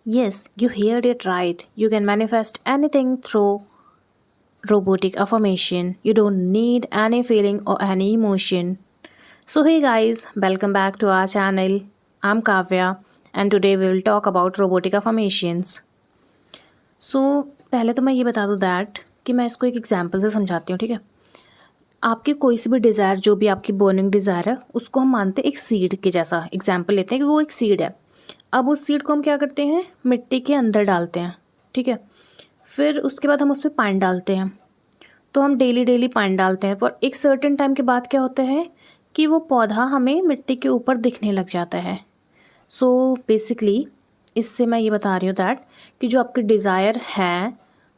Yes, you heard it right. You can manifest anything through robotic affirmation. You don't need any feeling or any emotion. So, hey guys, welcome back to our channel. I'm Kavya, and today we will talk about robotic affirmations. पहले तो मैं ये बता दूँ that कि मैं इसको एक एग्जाम्पल से समझाती हूँ, ठीक है। आपकी कोई सी भी डिज़ायर, जो भी आपकी बर्निंग डिज़ायर है, उसको हम मानते हैं एक सीड के जैसा। एग्जाम्पल लेते हैं कि वो एक सीड है। अब उस सीड को हम क्या करते हैं, मिट्टी के अंदर डालते हैं, ठीक है। फिर उसके बाद हम उस पर पानी डालते हैं। तो हम डेली डेली पानी डालते हैं, पर एक सर्टेन टाइम के बाद क्या होता है कि वो पौधा हमें मिट्टी के ऊपर दिखने लग जाता है। सो बेसिकली इससे मैं ये बता रही हूँ दैट कि जो आपकी डिज़ायर है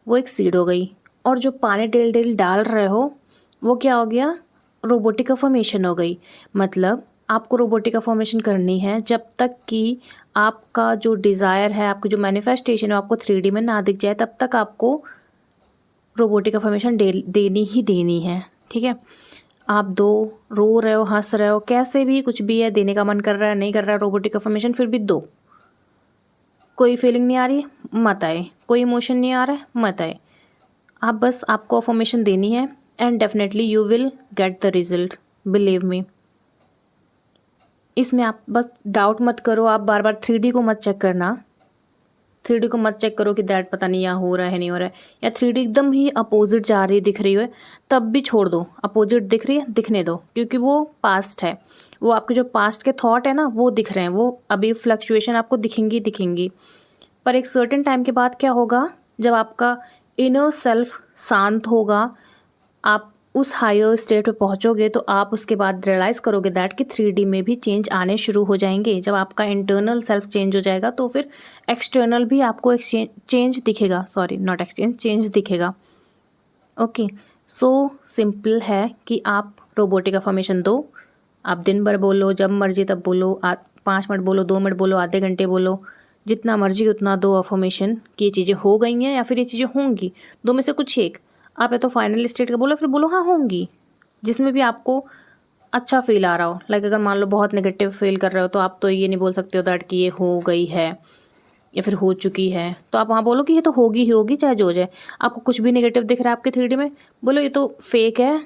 वो एक सीड हो गई, और जो पानी डेली डेली डाल रहे हो वो क्या हो गया, रोबोटिक अफर्मेशन हो गई। मतलब आपको रोबोटिक अफर्मेशन करनी है जब तक कि आपका जो डिज़ायर है, आपकी जो मैनिफेस्टेशन है, आपको 3D में ना दिख जाए, तब तक आपको रोबोटिक अफर्मेशन देनी ही देनी है, ठीक है। आप दो, रो रहे हो, हंस रहे हो, कैसे भी कुछ भी है, देने का मन कर रहा है, नहीं कर रहा है रोबोटिक अफर्मेशन, फिर भी दो। कोई फीलिंग नहीं आ रही, मत आए। कोई इमोशन नहीं आ रहा है, मत आए। आप बस, आपको अफर्मेशन देनी है and definitely you will get the result, believe me. इसमें आप बस डाउट मत करो, आप बार बार 3D को मत चेक करना। 3D को मत चेक करो कि दैट पता नहीं यहाँ हो रहा है नहीं हो रहा है, या 3D एकदम ही अपोजिट जा रही दिख रही है, तब भी छोड़ दो। अपोजिट दिख रही है, दिखने दो, क्योंकि वो पास्ट है। वो आपके जो पास्ट के थॉट है ना, वो दिख रहे हैं, वो अभी फ्लक्चुएशन आपको दिखेंगी दिखेंगी। पर एक सर्टेन टाइम के बाद क्या होगा, जब आपका इनर सेल्फ शांत होगा, आप उस हायर स्टेट पे पहुंचोगे, तो आप उसके बाद रियलाइज़ करोगे दैट कि 3D में भी चेंज आने शुरू हो जाएंगे। जब आपका इंटरनल सेल्फ चेंज हो जाएगा, तो फिर एक्सटर्नल भी आपको चेंज दिखेगा, सॉरी नॉट एक्सचेंज, चेंज दिखेगा। ओके, सो सिंपल है कि आप रोबोटिक अफर्मेशन दो। आप दिन भर बोलो, जब मर्जी तब बोलो, 5 मिनट बोलो, 2 मिनट बोलो, आधे घंटे बोलो, जितना मर्जी उतना दो अफर्मेशन कि ये चीज़ें हो गई हैं या फिर ये चीज़ें होंगी। दो में से कुछ एक। आप या तो फाइनल स्टेट का बोलो, फिर बोलो हाँ होंगी, जिसमें भी आपको अच्छा फील आ रहा हो। लाइक अगर मान लो बहुत नेगेटिव फील कर रहे हो, तो आप तो ये नहीं बोल सकते हो दैट कि ये हो गई है या फिर हो चुकी है। तो आप वहाँ बोलो कि ये तो होगी ही होगी, चाहे जो हो जाए। आपको कुछ भी नेगेटिव दिख रहा है आपके 3D में, बोलो ये तो फेक है,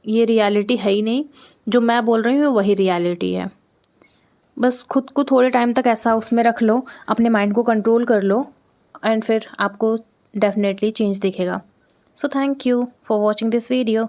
ये रियलिटी है ही नहीं, जो मैं बोल रही हूँ वही रियलिटी है। बस खुद को थोड़े टाइम तक ऐसा उसमें रख लो, अपने माइंड को कंट्रोल कर लो, एंड फिर आपको डेफिनेटली चेंज दिखेगा। So thank you for watching this video.